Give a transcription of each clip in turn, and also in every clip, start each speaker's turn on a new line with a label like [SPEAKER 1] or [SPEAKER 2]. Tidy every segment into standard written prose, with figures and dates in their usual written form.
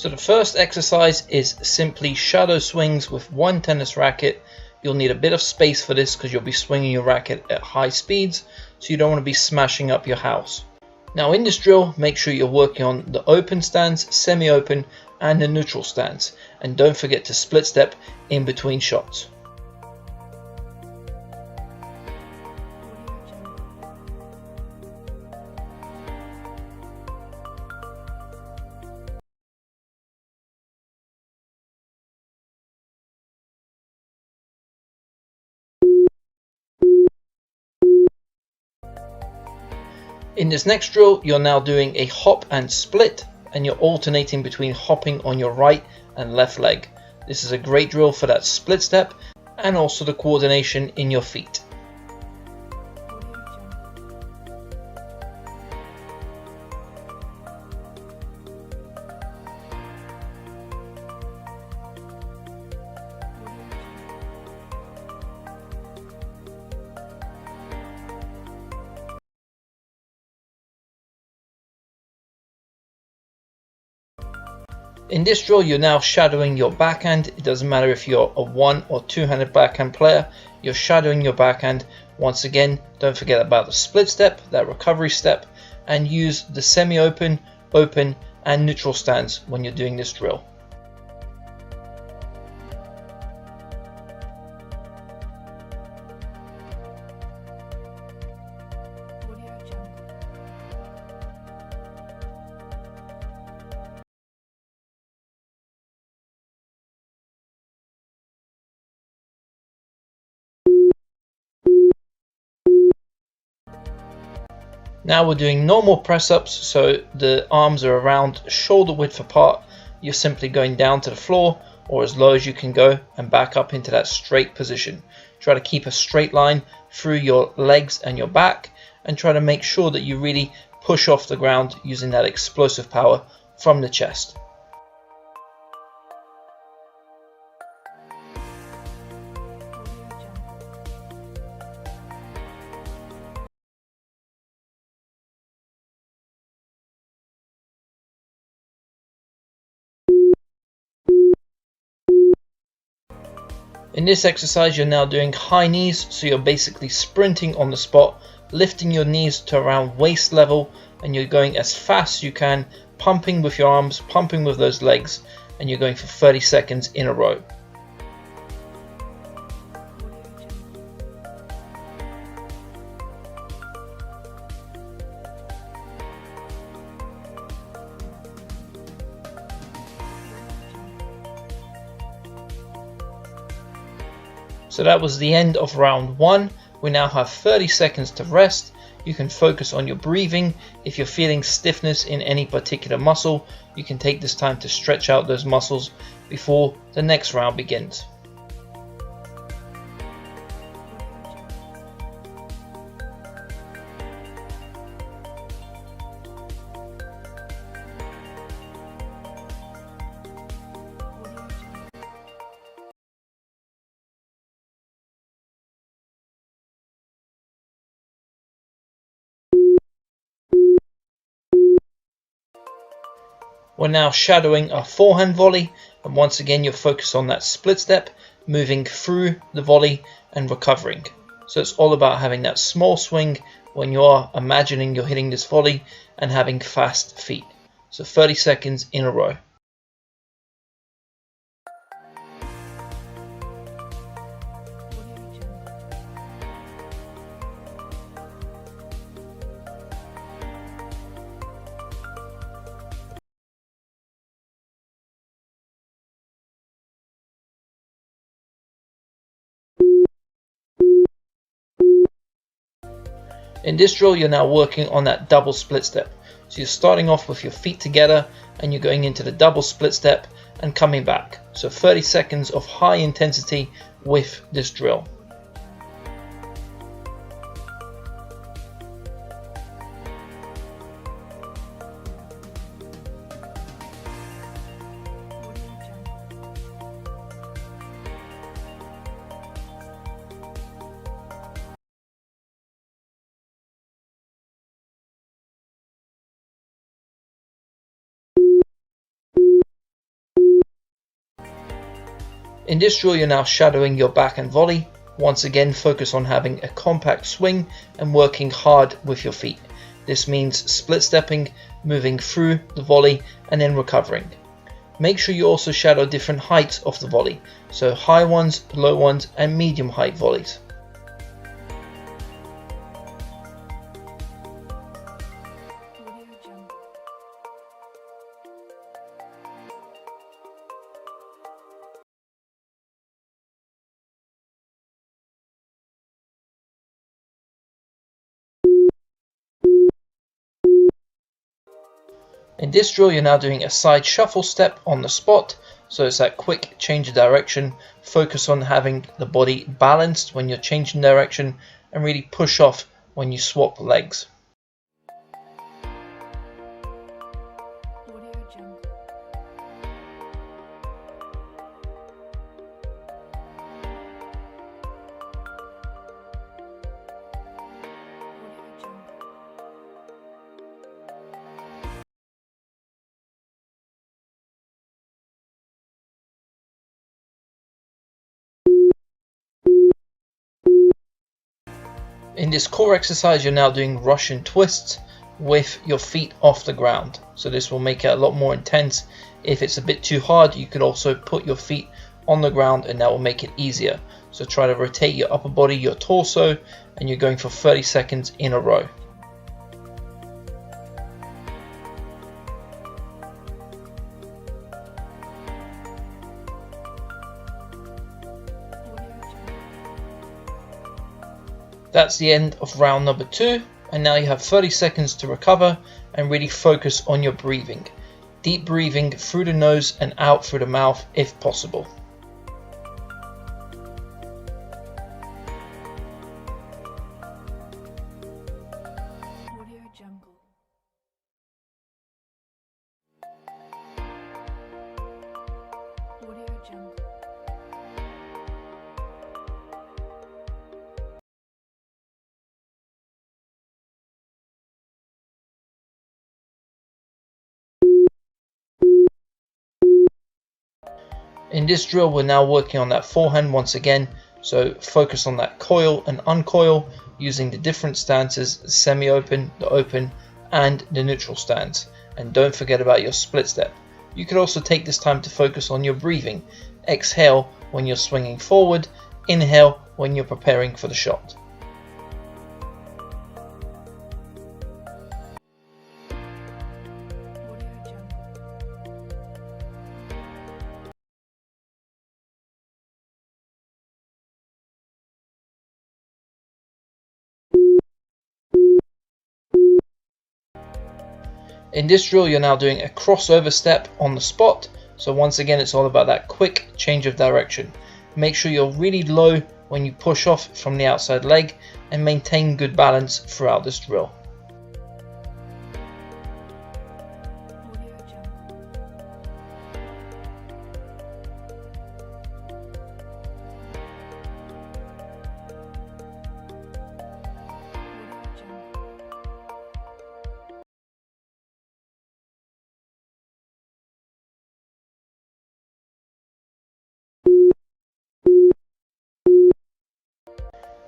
[SPEAKER 1] So the first exercise is simply shadow swings with one tennis racket. You'll need a bit of space for this because you'll be swinging your racket at high speeds, so you don't want to be smashing up your house. Now in this drill, make sure you're working on the open stance, semi-open and the neutral stance, and don't forget to split step in between shots. In this next drill, you're now doing a hop and split, and you're alternating between hopping on your right and left leg. This is a great drill for that split step and also the coordination in your feet. In this drill, you're now shadowing your backhand. It doesn't matter if you're a one or two-handed backhand player, you're shadowing your backhand. Once again, don't forget about the split step, that recovery step, and use the semi-open, open, and neutral stance when you're doing this drill. Now we're doing normal press-ups, so the arms are around shoulder width apart. You're simply going down to the floor or as low as you can go and back up into that straight position. Try to keep a straight line through your legs and your back, and try to make sure that you really push off the ground using that explosive power from the chest. In this exercise, you're now doing high knees, so you're basically sprinting on the spot, lifting your knees to around waist level, and you're going as fast as you can, pumping with your arms, pumping with those legs, and you're going for 30 seconds in a row. So that was the end of round one. We now have 30 seconds to rest. You can focus on your breathing. If you're feeling stiffness in any particular muscle, you can take this time to stretch out those muscles before the next round begins. We're now shadowing a forehand volley, and once again you're focused on that split step, moving through the volley and recovering. So it's all about having that small swing when you are imagining you're hitting this volley and having fast feet. So 30 seconds in a row. In this drill, you're now working on that double split step. So you're starting off with your feet together and you're going into the double split step and coming back. So 30 seconds of high intensity with this drill. In this drill you're now shadowing your backhand volley. Once again focus on having a compact swing and working hard with your feet. This means split stepping, moving through the volley and then recovering. Make sure you also shadow different heights of the volley, so high ones, low ones and medium height volleys. In this drill you're now doing a side shuffle step on the spot, so it's that quick change of direction. Focus on having the body balanced when you're changing direction and really push off when you swap legs. In this core exercise you're now doing Russian twists with your feet off the ground, so this will make it a lot more intense. If it's a bit too hard you could also put your feet on the ground and that will make it easier. So try to rotate your upper body, your torso, and you're going for 30 seconds in a row. That's the end of round number 2, and now you have 30 seconds to recover and really focus on your breathing. Deep breathing through the nose and out through the mouth if possible. In this drill we're now working on that forehand once again, so focus on that coil and uncoil using the different stances, the semi-open, the open and the neutral stance. And don't forget about your split step. You could also take this time to focus on your breathing. Exhale when you're swinging forward, inhale when you're preparing for the shot. In this drill you're now doing a crossover step on the spot, so once again it's all about that quick change of direction. Make sure you're really low when you push off from the outside leg and maintain good balance throughout this drill.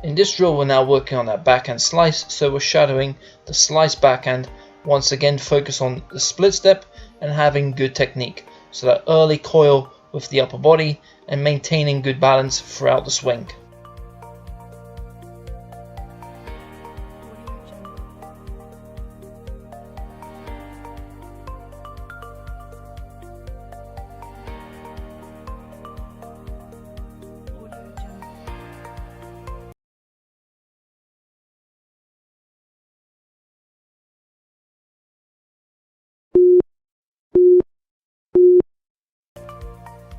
[SPEAKER 1] In this drill we're now working on that backhand slice, so we're shadowing the slice backhand. Once again focus on the split step and having good technique, so that early coil with the upper body and maintaining good balance throughout the swing.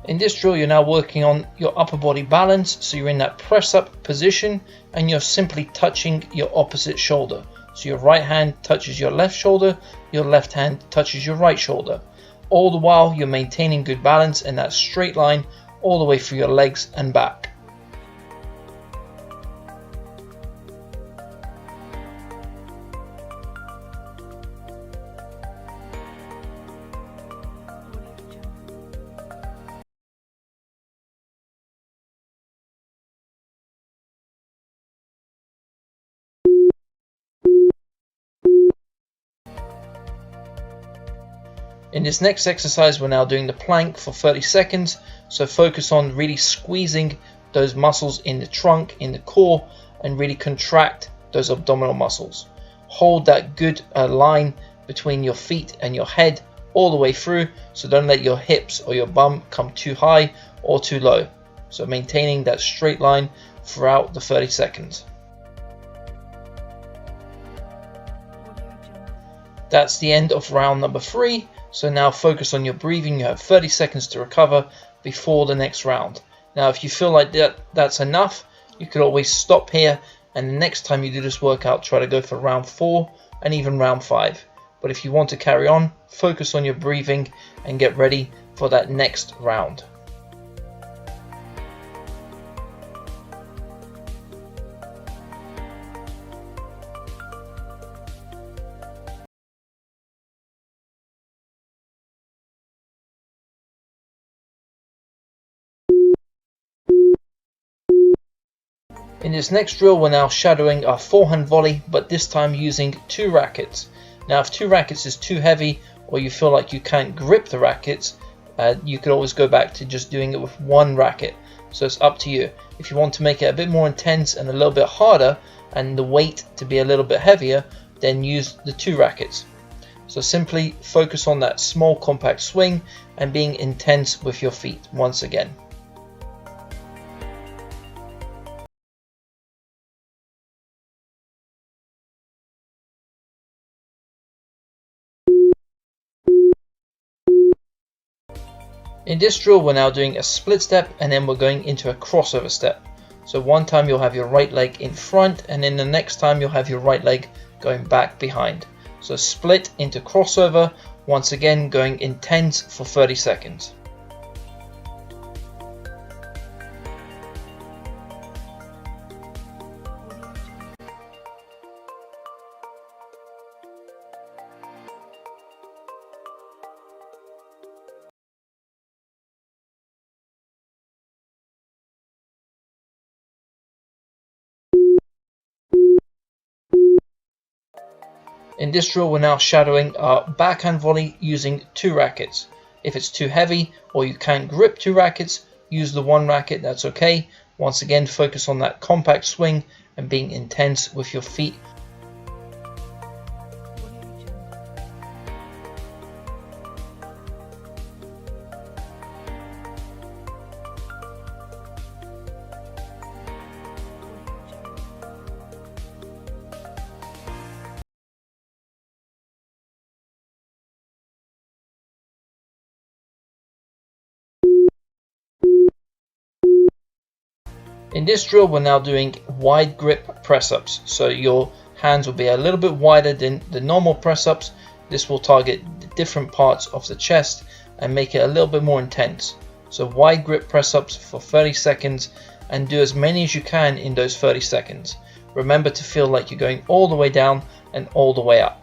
[SPEAKER 1] In this drill you're now working on your upper body balance, so you're in that press up position and you're simply touching your opposite shoulder. So your right hand touches your left shoulder, your left hand touches your right shoulder. All the while you're maintaining good balance in that straight line all the way through your legs and back. In this next exercise, we're now doing the plank for 30 seconds. So focus on really squeezing those muscles in the trunk, in the core, and really contract those abdominal muscles. Hold that good line between your feet and your head all the way through, so don't let your hips or your bum come too high or too low. So maintaining that straight line throughout the 30 seconds. That's the end of round number 3. So now focus on your breathing. You have 30 seconds to recover before the next round. Now if you feel like that's enough, you could always stop here, and the next time you do this workout, try to go for round 4 and even round 5. But if you want to carry on, focus on your breathing and get ready for that next round. In this next drill, we're now shadowing our forehand volley, but this time using 2 rackets. Now if 2 rackets is too heavy, or you feel like you can't grip the rackets, you could always go back to just doing it with 1 racket. So it's up to you. If you want to make it a bit more intense and a little bit harder, and the weight to be a little bit heavier, then use the 2 rackets. So simply focus on that small compact swing and being intense with your feet once again. In this drill, we're now doing a split step, and then we're going into a crossover step. So one time you'll have your right leg in front, and then the next time you'll have your right leg going back behind. So split into crossover, once again going intense for 30 seconds. In this drill, we're now shadowing our backhand volley using 2 rackets. If it's too heavy or you can't grip 2 rackets, use the 1 racket, that's okay. Once again, focus on that compact swing and being intense with your feet. In this drill, we're now doing wide grip press-ups. So your hands will be a little bit wider than the normal press-ups. This will target the different parts of the chest and make it a little bit more intense. So wide grip press-ups for 30 seconds, and do as many as you can in those 30 seconds. Remember to feel like you're going all the way down and all the way up.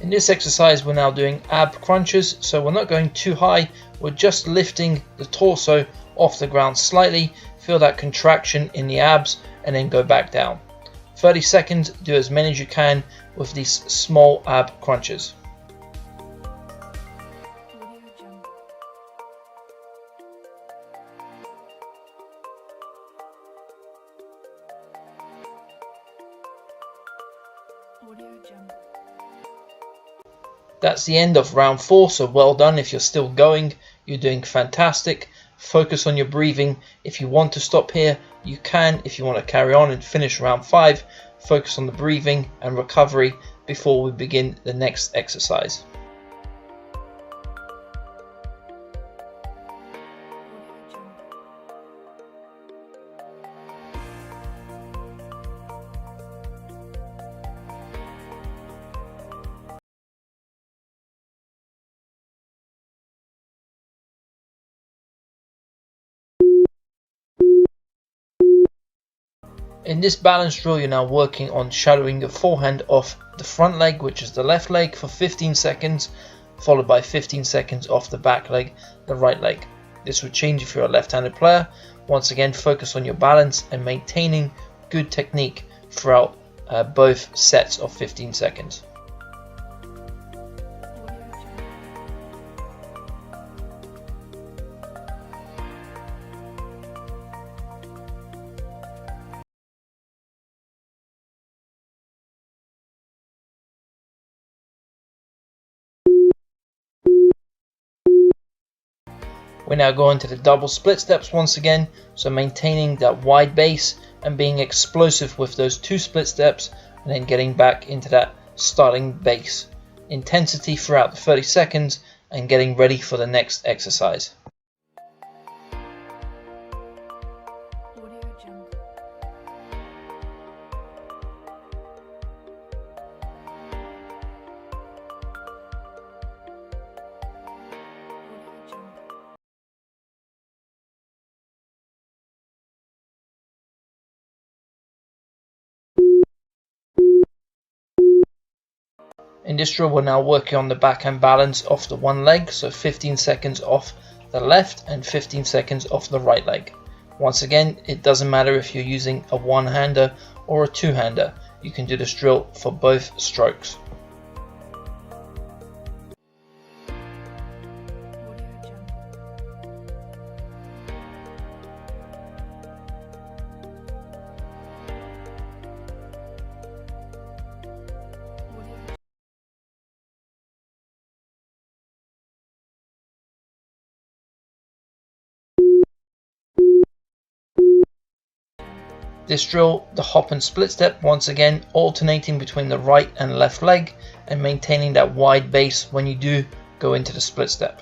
[SPEAKER 1] In this exercise, we're now doing ab crunches, so we're not going too high, we're just lifting the torso off the ground slightly, feel that contraction in the abs, and then go back down. 30 seconds, do as many as you can with these small ab crunches. That's the end of round 4, so well done. If you're still going, you're doing fantastic. Focus on your breathing. If you want to stop here, you can. If you want to carry on and finish round 5, focus on the breathing and recovery before we begin the next exercise. In this balance drill, you're now working on shadowing your forehand off the front leg, which is the left leg, for 15 seconds, followed by 15 seconds off the back leg, the right leg. This would change if you're a left-handed player. Once again, focus on your balance and maintaining good technique throughout both sets of 15 seconds. We're now going to the double split steps once again, so maintaining that wide base and being explosive with those 2 split steps, and then getting back into that starting base. Intensity throughout the 30 seconds and getting ready for the next exercise. In this drill, we're now working on the backhand balance off the one leg, so 15 seconds off the left and 15 seconds off the right leg. Once again, it doesn't matter if you're using a one-hander or a two-hander. You can do this drill for both strokes. This drill, the hop and split step, once again alternating between the right and left leg and maintaining that wide base when you do go into the split step.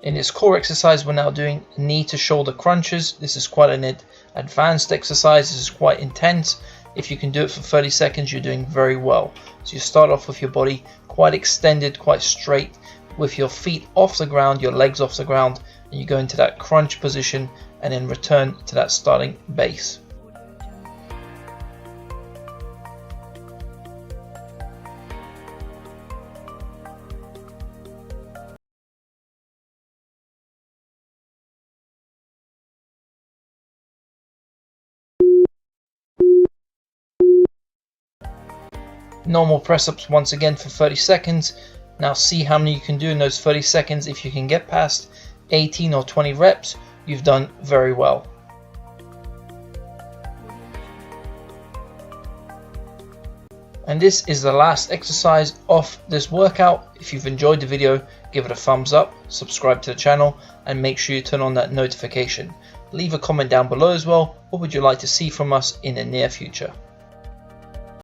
[SPEAKER 1] In this core exercise, we're now doing knee to shoulder crunches. This is quite an advanced exercise. This is quite intense. If you can do it for 30 seconds, you're doing very well. So you start off with your body quite extended, quite straight, with your feet off the ground, your legs off the ground, and you go into that crunch position and then return to that starting base. Normal press ups once again for 30 seconds. Now see how many you can do in those 30 seconds. If you can get past 18 or 20 reps, you've done very well. And this is the last exercise of this workout. If you've enjoyed the video, give it a thumbs up, subscribe to the channel, and make sure you turn on that notification. Leave a comment down below as well. What would you like to see from us in the near future?